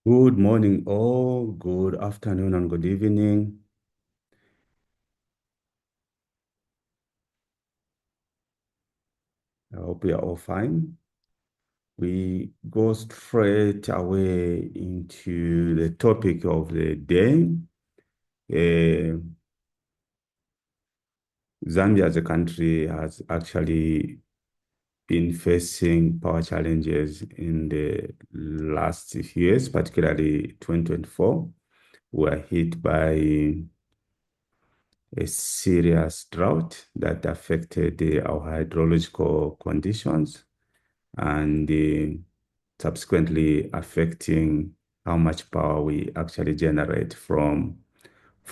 Good morning, all. Good afternoon and good evening. I hope you are all fine. We go straight away into the topic of the day. Uh, Zambia as a country has actually been facing power challenges in the last years, particularly 2024. We were hit by a serious drought that affected our hydrological conditions and subsequently affecting how much power we actually generate from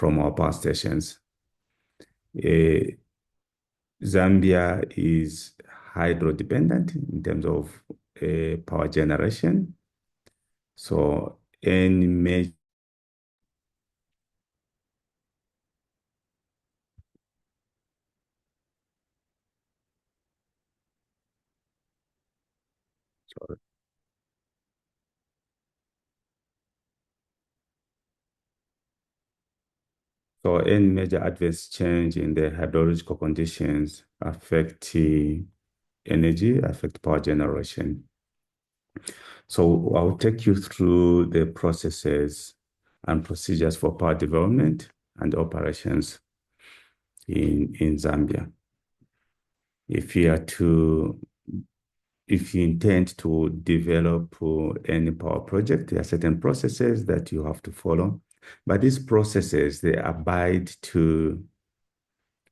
our power stations. Uh, Zambia is hydro dependent in terms of power generation. So any major adverse change in the hydrological conditions affect energy, affect power generation. So I'll take you through the processes and procedures for power development and operations in Zambia. If you are to, if you intend to develop any power project, there are certain processes that you have to follow. But these processes, they abide to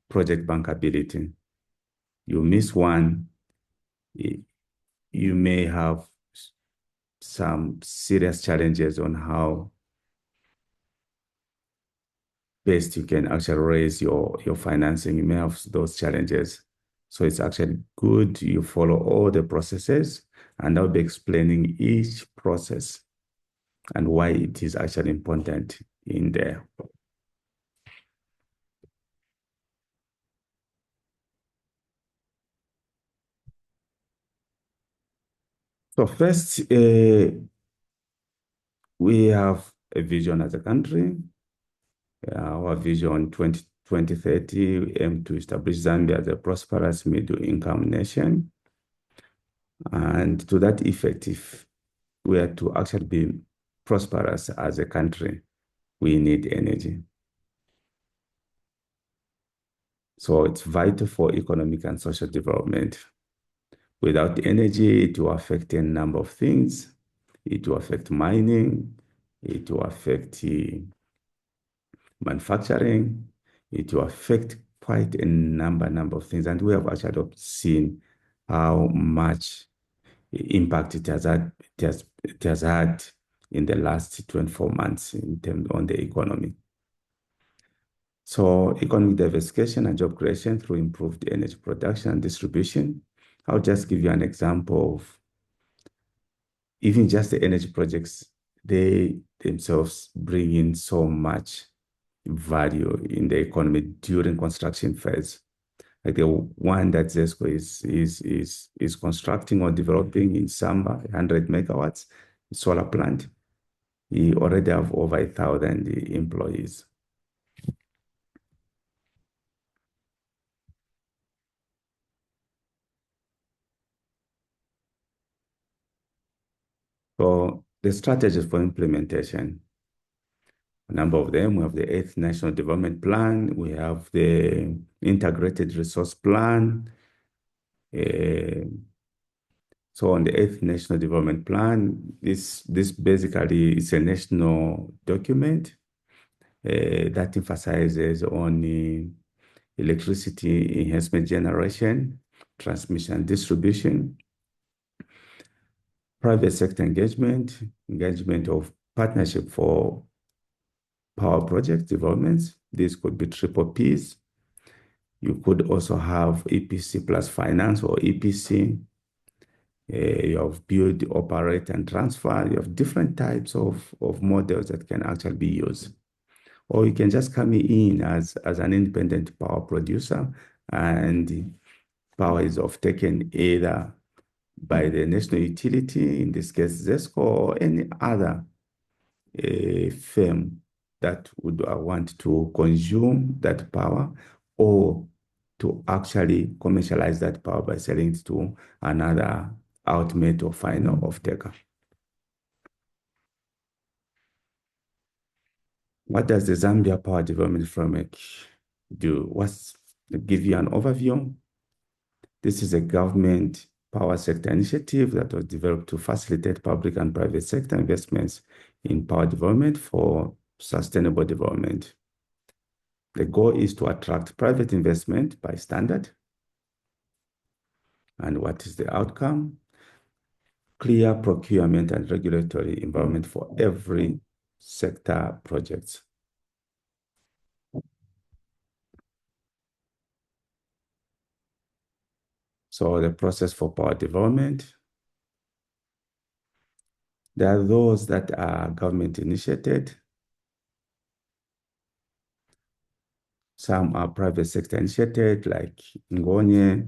project bankability. You miss one, you may have some serious challenges on how best you can actually raise your financing. You may have those challenges. So it's actually good you follow all the processes, and I'll be explaining each process and why it is actually important in there. So first, we have a vision as a country. Our vision 2030 we aim to establish Zambia as a prosperous middle-income nation. And to that effect, if we are to actually be prosperous as a country, we need energy. So it's vital for economic and social development. Without energy, it will affect a number of things. It will affect mining, it will affect manufacturing, it will affect quite a number of things. And we have actually seen how much impact it has had in the last 24 months in terms on the economy. So economic diversification and job creation through improved energy production and distribution. I'll just give you an example of even just the energy projects, they themselves bring in so much value in the economy during construction phase. Like the one that ZESCO is constructing or developing in Zamba, 100 megawatts solar plant. We already have over 1,000 employees. So the strategies for implementation, a number of them, we have the eighth National Development Plan, we have the Integrated Resource Plan. So on the eighth National Development Plan, this basically is a national document that emphasizes on electricity enhancement generation, transmission, distribution, private sector engagement, engagement of partnership for power project developments. This could be triple Ps. You could also have EPC plus finance or EPC. You have build, operate, and transfer. You have different types of models that can actually be used. Or you can just come in as an independent power producer, and power is taken either by the national utility, in this case ZESCO, or any other a firm that would want to consume that power or to actually commercialize that power by selling it to another ultimate or final off-taker. What does the Zambia Power Development Framework do? Give you an overview. This is a government power sector initiative that was developed to facilitate public and private sector investments in power development for sustainable development. The goal is to attract private investment by standard. And what is the outcome? Clear procurement and regulatory environment for every sector projects. So the process for power development, there are those that are government initiated. Some are private sector initiated, like Ngonye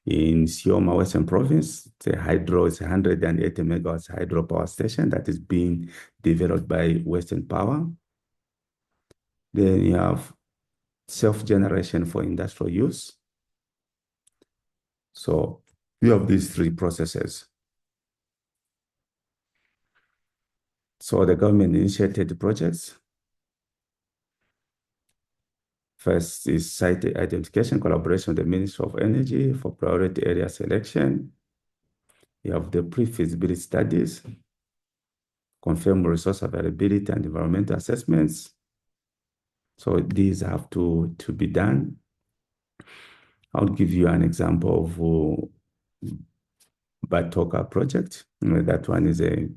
in Sioma, Western Province. The hydro is 180 megawatts hydropower station that is being developed by Western Power. Then you have self-generation for industrial use. So you have these three processes. So the government initiated projects. First is site identification, collaboration with the Ministry of Energy for priority area selection. You have the pre-feasibility studies, confirm resource availability and environmental assessments. So these have to be done. I'll give you an example of Batoka project. That one is a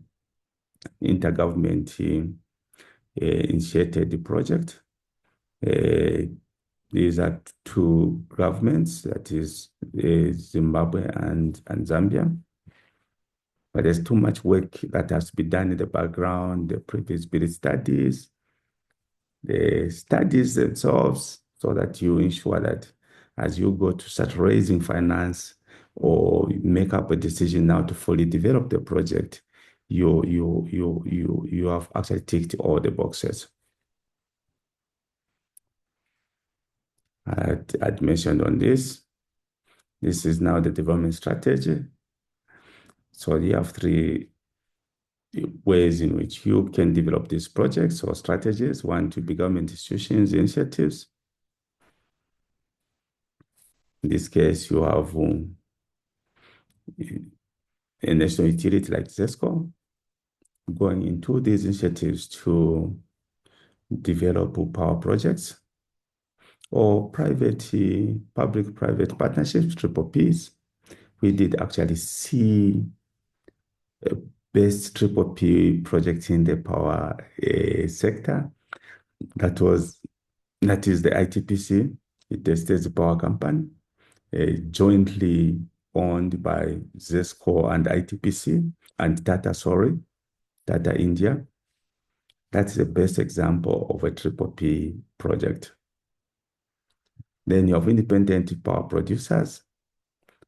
intergovernment initiated project. These are two governments, that is Zimbabwe and Zambia. But there's too much work that has to be done in the background, the pre-feasibility studies, the studies themselves, so that you ensure that as you go to start raising finance or make up a decision now to fully develop the project, you have actually ticked all the boxes. I'd mentioned on this. This is now the development strategy. So you have three ways in which you can develop these projects or strategies. One, to be government institutions, initiatives. In this case, you have a national utility like ZESCO going into these initiatives to develop power projects, or private, public-private partnerships, triple Ps. We did actually see a best triple P project in the power sector. That is the ITPC, the State Power Company, jointly owned by ZESCO and ITPC and Tata India. That's the best example of a triple P project. Then you have independent power producers.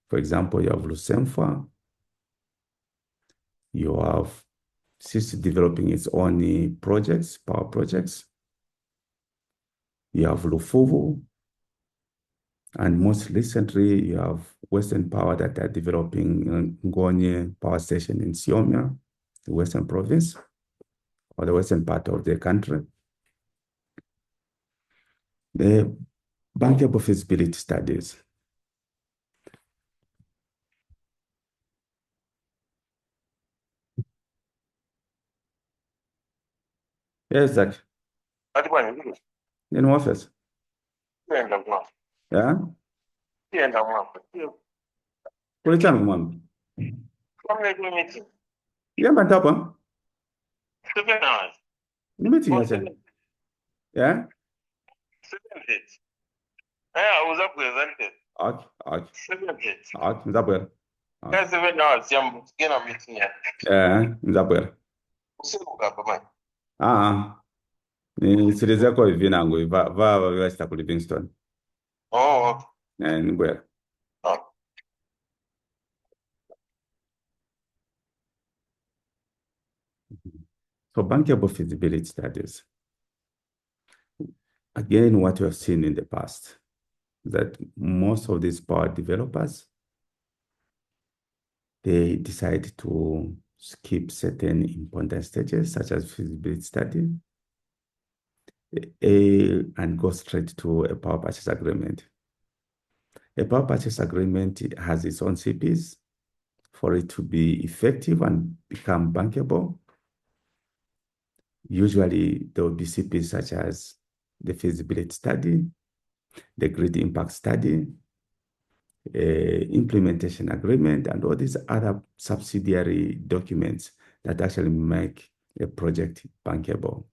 For example, you have Lusemfa. You have CIS developing its own projects, power projects. You have Lufuvu. And most recently, you have Western Power that are developing Ngonye Power Station in Sioma, the Western Province, or the western part of the country. The bankable feasibility studies. Yes, Zach. In office. Yeah? Kulichana mama. Yeah, but hapa. Ni meeting ya chana. Yeah? Okay, okay. Okay, mzabwera. Mzabwera. Ni series yako hivi nangu va vasta ku Livingston. Ni bwera. So bankable feasibility studies. Again, what we have seen in the past, that most of these power developers, they decide to skip certain important stages, such as feasibility study, and go straight to a power purchase agreement. A power purchase agreement has its own CPs. For it to be effective and become bankable, usually there will be CPs such as the feasibility study, the grid impact study, implementation agreement, and all these other subsidiary documents that actually make a project bankable.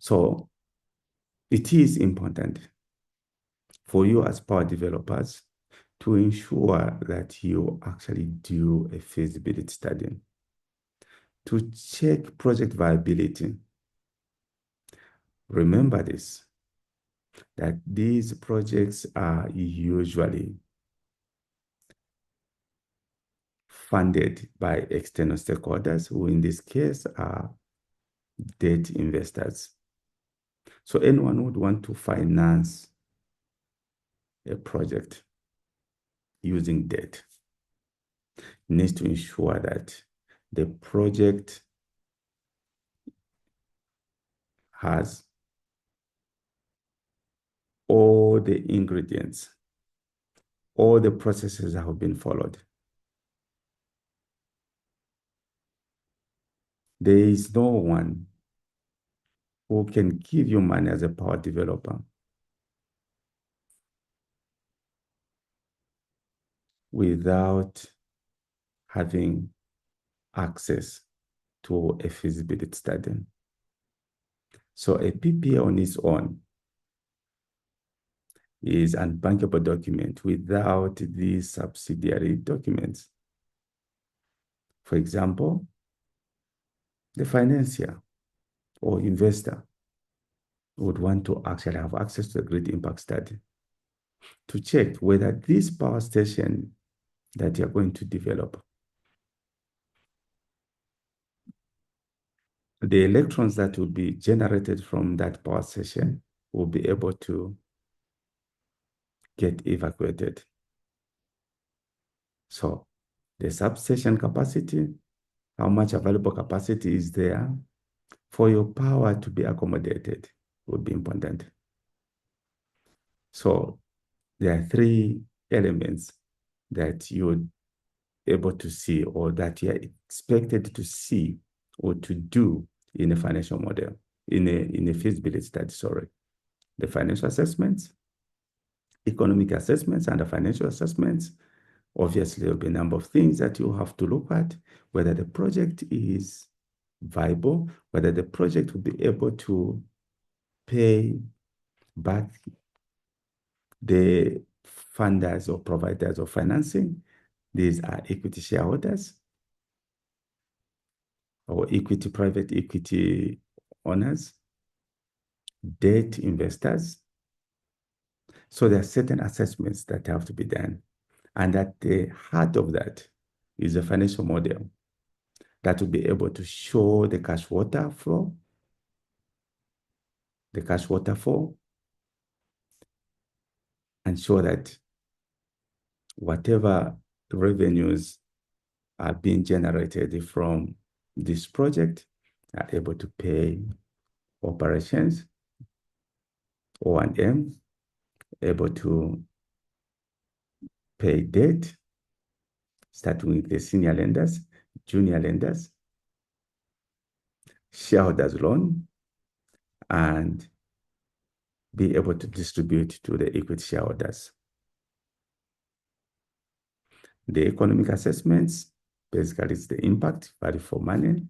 So it is important for you as power developers to ensure that you actually do a feasibility study to check project viability. Remember this, that these projects are usually funded by external stakeholders, who in this case are debt investors. So anyone would want to finance a project using debt needs to ensure that the project has all the ingredients, all the processes that have been followed. There is no one who can give you money as a power developer without having access to a feasibility study. So a PPA on its own is an bankable document without these subsidiary documents. For example, the financier or investor would want to actually have access to a grid impact study to check whether this power station that you're going to develop, the electrons that will be generated from that power station will be able to get evacuated. So the substation capacity, how much available capacity is there for your power to be accommodated would be important. So there are three elements that you're able to see or that you're expected to see or to do in a financial model, in a feasibility study, sorry. The financial assessments, economic assessments, and the financial assessments. Obviously, there'll be a number of things that you have to look at, whether the project is viable, whether the project will be able to pay back the funders or providers of financing. These are equity shareholders or private equity owners, debt investors. So there are certain assessments that have to be done. And at the heart of that is a financial model that will be able to show the cash water flow, the cash waterfall, and show that whatever revenues are being generated from this project are able to pay operations, O&M, able to pay debt, starting with the senior lenders, junior lenders, shareholders loan, and be able to distribute to the equity shareholders. The economic assessments, basically it's the impact, value for money,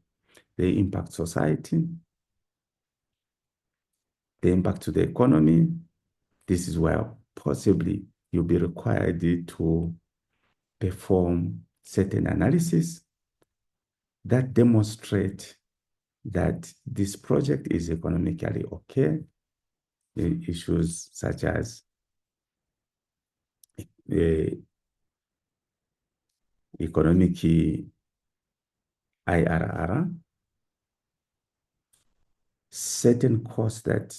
the impact society, the impact to the economy. This is where possibly you'll be required to perform certain analysis that demonstrate that this project is economically okay. The issues such as economic IRR, certain costs that,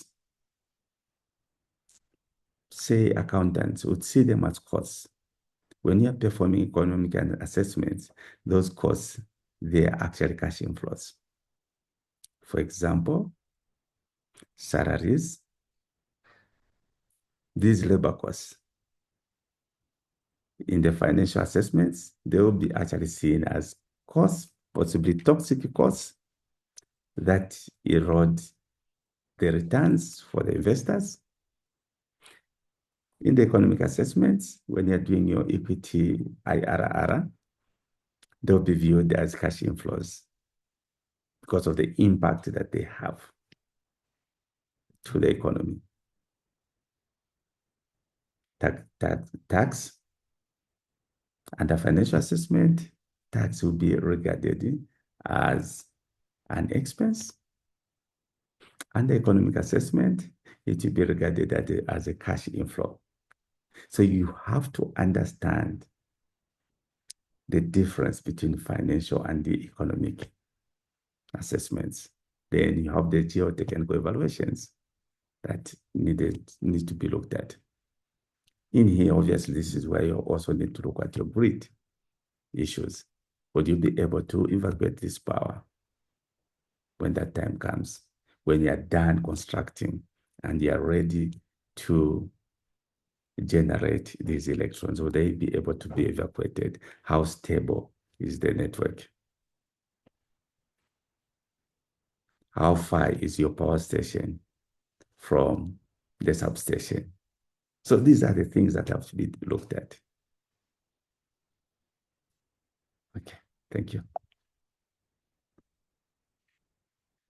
say, accountants would see them as costs. When you're performing economic assessments, those costs, they are actually cash inflows. For example, salaries, these labor costs. In the financial assessments, they will be actually seen as costs, possibly toxic costs that erode the returns for the investors. In the economic assessments, when you're doing your equity IRR, they'll be viewed as cash inflows because of the impact that they have to the economy. Tax under financial assessment, tax will be regarded as an expense. Under economic assessment, it will be regarded as a cash inflow. So you have to understand the difference between financial and the economic assessments. Then you have the geotechnical evaluations that need to be looked at. In here, obviously, this is where you also need to look at your grid issues. Would you be able to evacuate this power when that time comes? When you're done constructing and you're ready to generate these electrons, will they be able to be evacuated? How stable is the network? How far is your power station from the substation? So these are the things that have to be looked at. Okay, thank you.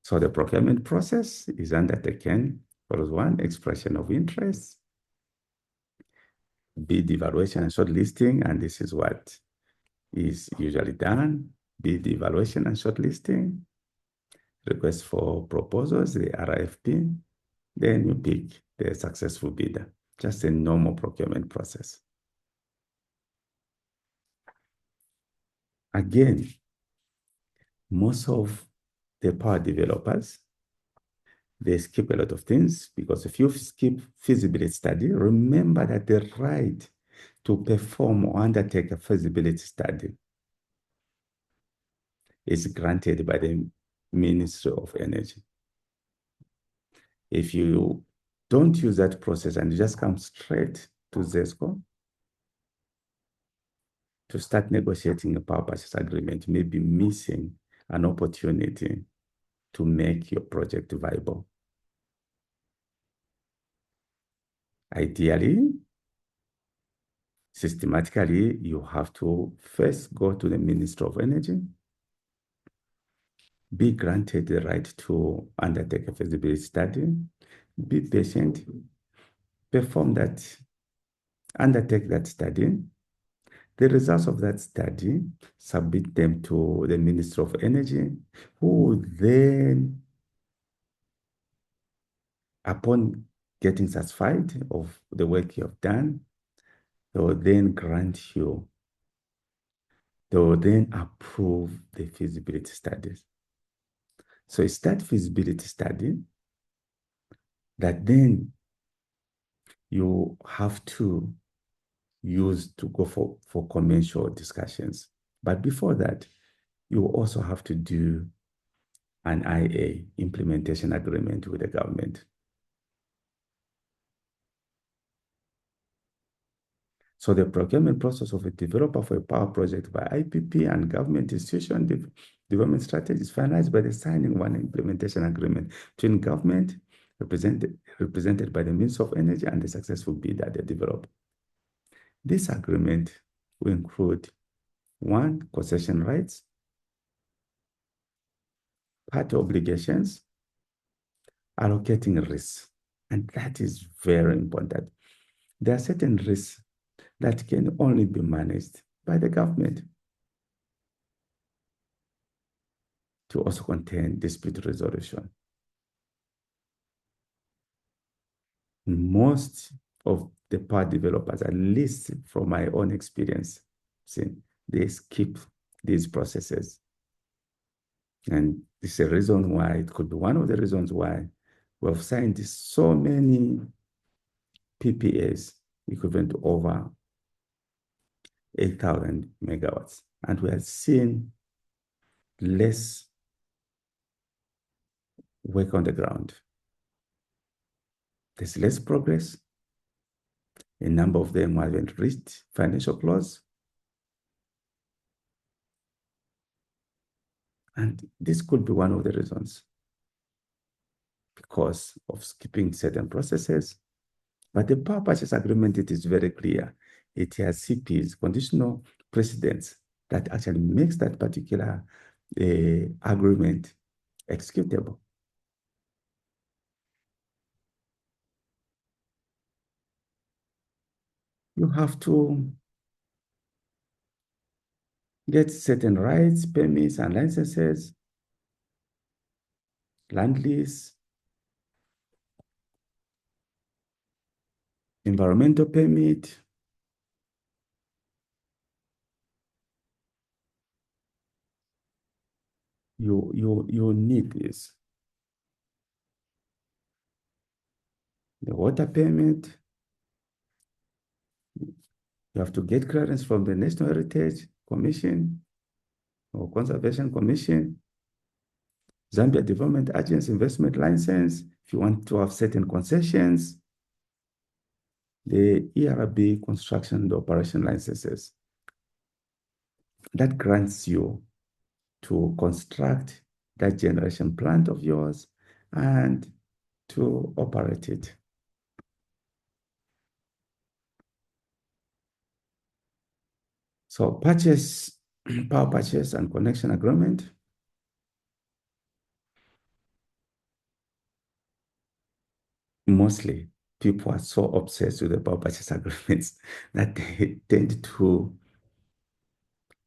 So the procurement process is undertaken for one, expression of interest, bid evaluation and shortlisting, and this is what is usually done. Bid evaluation and shortlisting, request for proposals, the RFP, then you pick the successful bidder. Just a normal procurement process. Again, most of the power developers, they skip a lot of things because if you skip feasibility study, remember that the right to perform or undertake a feasibility study is granted by the Ministry of Energy. If you don't use that process and you just come straight to ZESCO to start negotiating a power purchase agreement, you may be missing an opportunity to make your project viable. Ideally, systematically, you have to first go to the Ministry of Energy, be granted the right to undertake a feasibility study, be patient, perform that, undertake that study. The results of that study, submit them to the Ministry of Energy, who will then, upon getting satisfied of the work you have done, they will then grant you, they will then approve the feasibility studies. So it's that feasibility study that then you have to use to go for commercial discussions. But before that, you also have to do an IA, implementation agreement with the government. So the procurement process of a developer for a power project by IPP and government institution development strategy is finalized by the signing one implementation agreement between government, represented by the Ministry of Energy, and the successful bidder, the developer. This agreement will include one, concession rights, party obligations, allocating risks. And that is very important. There are certain risks that can only be managed by the government to also contain dispute resolution. Most of the power developers, at least from my own experience, they skip these processes. And This is a reason why, it could be one of the reasons why we have signed so many PPAs equivalent to over 8,000 megawatts. And we are seeing less work on the ground. There's less progress. A number of them haven't reached financial close. And this could be one of the reasons, because of skipping certain processes. But the power purchase agreement, it is very clear. It has CPs, conditional precedents, that actually makes that particular agreement executable. You have to get certain rights, permits, and licenses, land lease, environmental permit. You need this. The water permit, you have to get clearance from the National Heritage Commission or Conservation Commission, Zambia Development Agency investment license, if you want to have certain concessions, the ERB construction and operation licenses. That grants you to construct that generation plant of yours and to operate it. So purchase, power purchase and connection agreement. Mostly people are so obsessed with the power purchase agreements that they tend to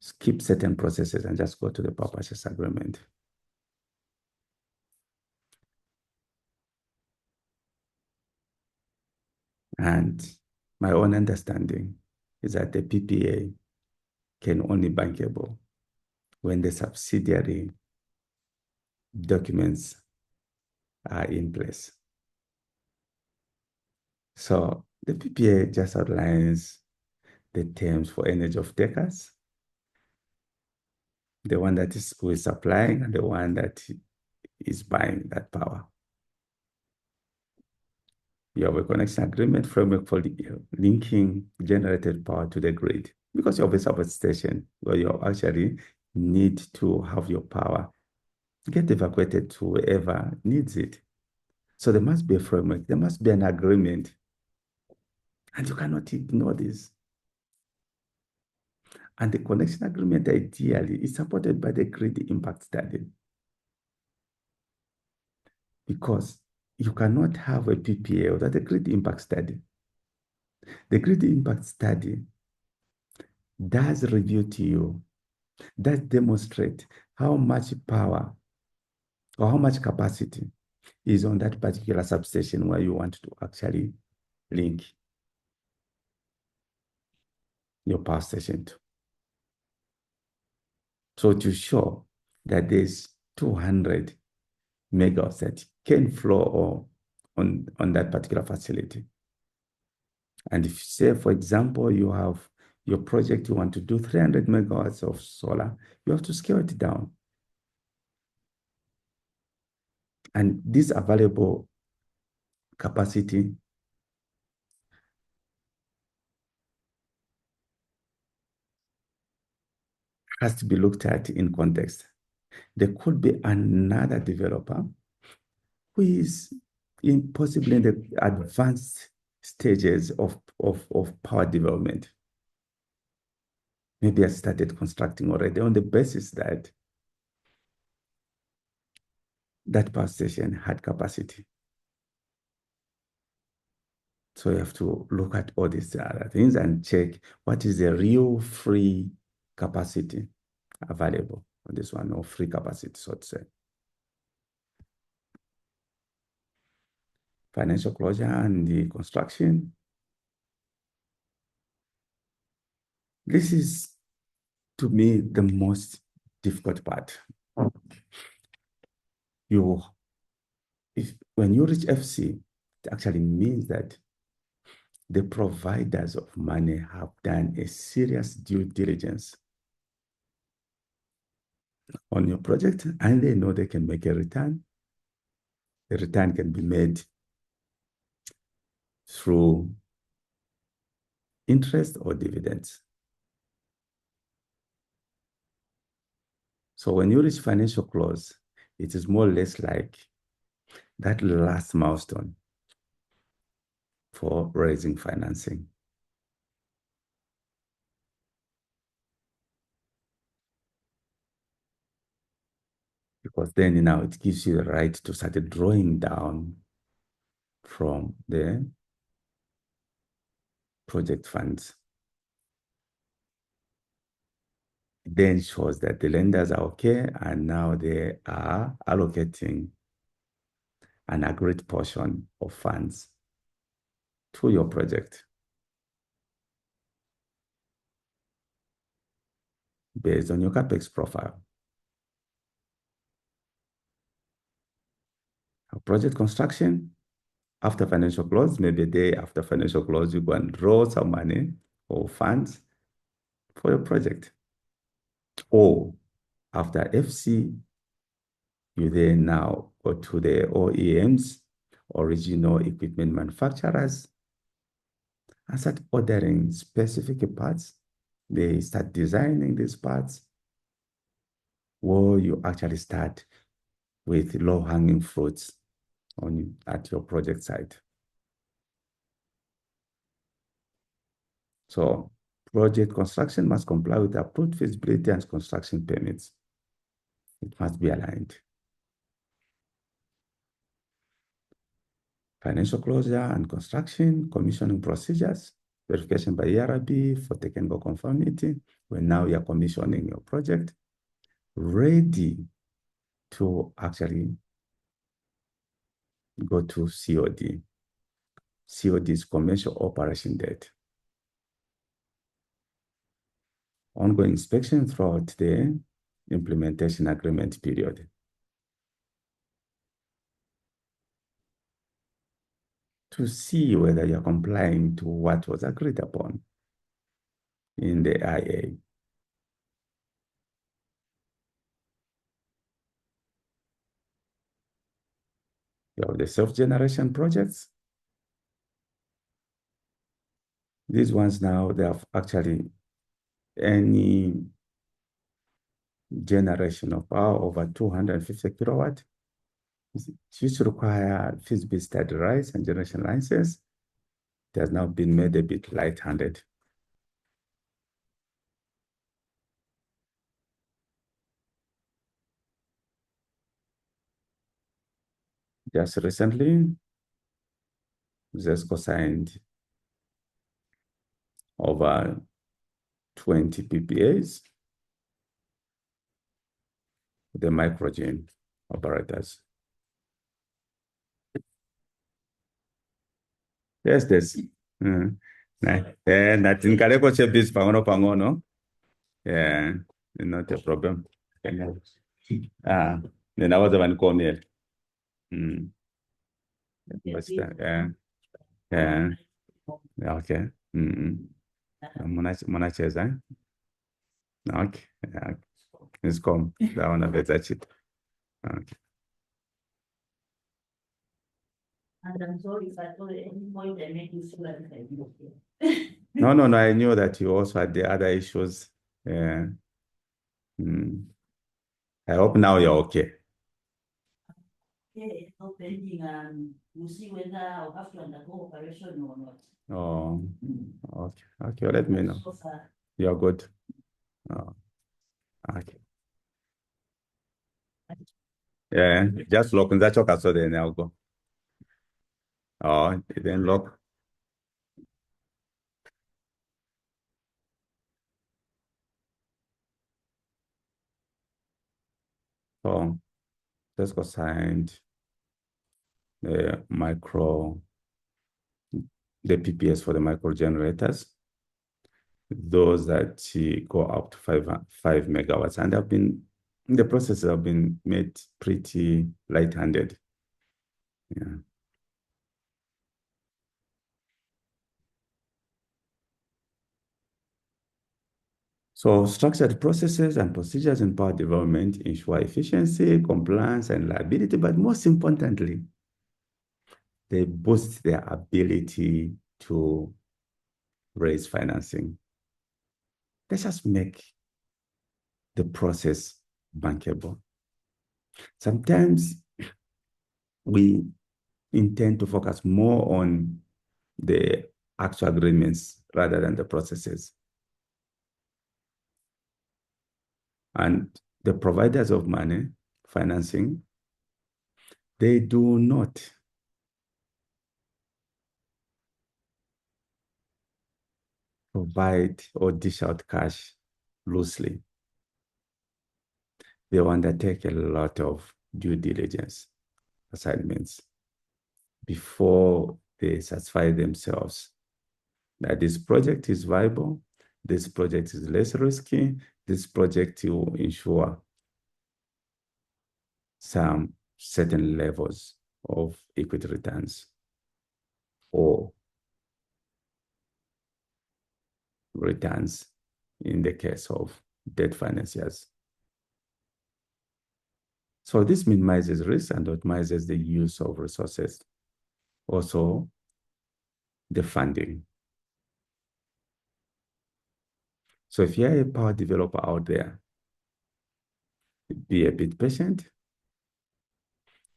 skip certain processes and just go to the power purchase agreement. And my own understanding is that the PPA can only be bankable when the subsidiary documents are in place. So the PPA just outlines the terms for energy of takers, the one that is who is supplying and the one that is buying that power. You have a connection agreement framework for linking generated power to the grid, because you have a substation where you actually need to have your power get evacuated to whoever needs it. So there must be a framework, there must be an agreement, and you cannot ignore this. And the connection agreement ideally is supported by the grid impact study, because you cannot have a PPA without a grid impact study. The grid impact study does review to you, does demonstrate how much power or how much capacity is on that particular substation where you want to actually link your power station to. So to show that there's 200 megawatts that can flow on that particular facility. And if, say, for example, you have your project, you want to do 300 megawatts of solar, you have to scale it down. And this available capacity has to be looked at in context. There could be another developer who is possibly in the advanced stages of power development. Maybe I started constructing already on the basis that that power station had capacity. So you have to look at all these other things and check what is the real free capacity available on this one, or free capacity, so to say. Financial closure and the construction. This is, to me, the most difficult part. when you reach FC, it actually means that the providers of money have done a serious due diligence on your project, and they know they can make a return. The return can be made through interest or dividends. So when you reach financial close, it is more or less like that last milestone for raising financing. Because then now it gives you the right to start drawing down from the project funds. It then shows that the lenders are okay, and now they are allocating an agreed portion of funds to your project based on your CapEx profile. Project construction, after financial close, maybe a day after financial close, you go and draw some money or funds for your project. Or after FC, you then now go to the OEMs, original equipment manufacturers, and start ordering specific parts. They start designing these parts, or you actually start with low-hanging fruits at your project site. So project construction must comply with approved feasibility and construction permits. It must be aligned. Financial closure and construction, commissioning procedures, verification by ERB for technical conformity. When now you are commissioning your project, ready to actually go to COD. COD is commercial operation date. Ongoing inspection throughout the implementation agreement period. To see whether you're complying to what was agreed upon in the IA. You have the self-generation projects. These ones now, they have actually any generation of power over 250 kilowatt. It used to require feasibility study rights and generation licenses. It has now been made a bit light-handed. Just recently, ZESCO signed over 20 PPAs with the microgen operators. Yes, there's natin kaleko chepis pangono. Yeah, not a problem. Then I was the one come here. Yeah. Okay. Monacheza. Okay. Yeah. It's come. That one of it. That's it. Okay. And I'm sorry if I told at any point I made you feel like I did okay. No. I knew that you also had the other issues. Yeah. I hope now you're okay. Okay, no pending, and we'll see whether I'll have to undergo operation or not. Oh, okay. Let me know. So far, You're good. Oh, okay. Yeah, just lock that choker so then I'll go. Oh, then lock. So let's go signed the PPS for the micro generators. Those that go up to 5 megawatts, and have been the processes have been made pretty light-handed. Yeah. So structured processes and procedures in power development ensure efficiency, compliance, and reliability, but most importantly, they boost their ability to raise financing. Let's just make the process bankable. Sometimes we intend to focus more on the actual agreements rather than the processes. And the providers of money, financing, they do not provide or dish out cash loosely. They undertake a lot of due diligence assignments before they satisfy themselves that this project is viable, this project is less risky, this project will ensure some certain levels of equity returns or returns in the case of debt financiers. So this minimizes risk and optimizes the use of resources. Also, the funding. So if you're a power developer out there, be a bit patient,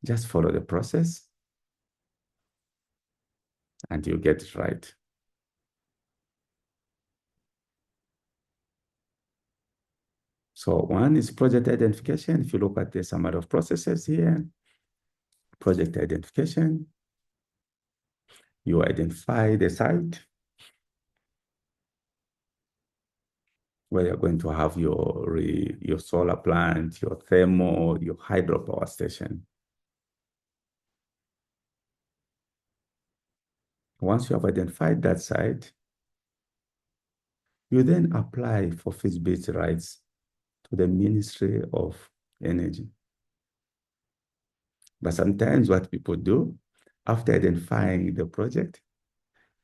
just follow the process, and you'll get it right. So one is project identification. If you look at the summary of processes here, project identification, you identify the site where you're going to have your solar plant, your thermal, your hydropower station. Once you have identified that site, you then apply for feasibility rights to the Ministry of Energy. But sometimes what people do, after identifying the project,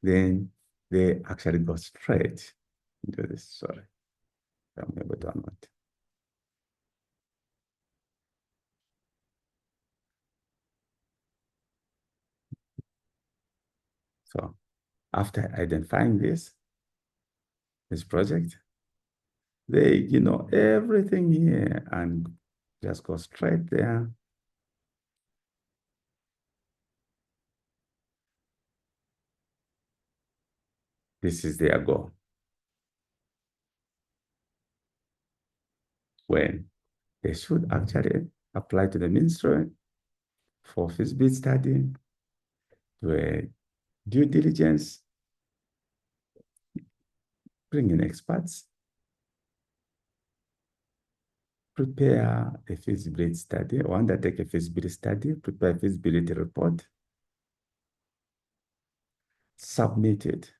then they actually go straight into this. Sorry, I'm able to unmute. So after identifying this project, they, everything here and just go straight there. This is their goal. When they should actually apply to the ministry for feasibility study, do a due diligence, bring in experts, prepare a feasibility study or undertake a feasibility study, prepare a feasibility report, submit it,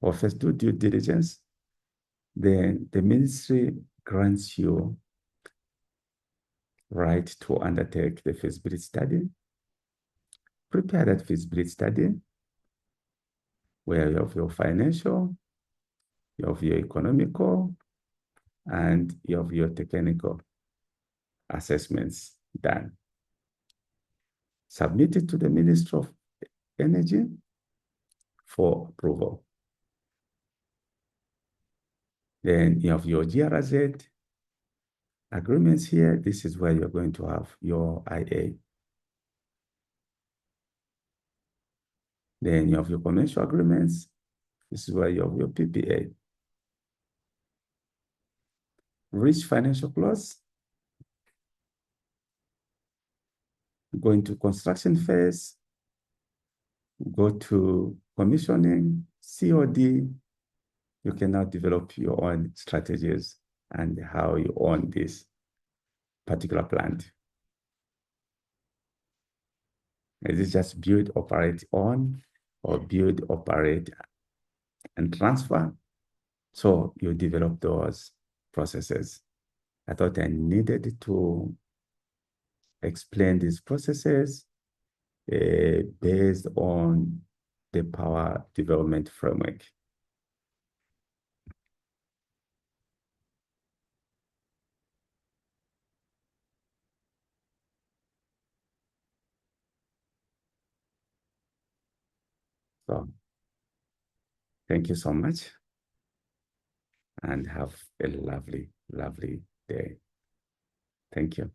or first do due diligence, then the ministry grants you right to undertake the feasibility study. Prepare that feasibility study where you have your financial, you have your economical, and you have your technical assessments done. Submit it to the Ministry of Energy for approval. Then you have your GRZ agreements here. This is where you're going to have your IA. Then you have your commercial agreements. This is where you have your PPA. Reach financial close. Go into construction phase. Go to commissioning, COD. You can now develop your own strategies and how you own this particular plant. Is it just build, operate, own, or build, operate, and transfer? So you develop those processes. I thought I needed to explain these processes based on the power development framework. So thank you so much and have a lovely, lovely day. Thank you.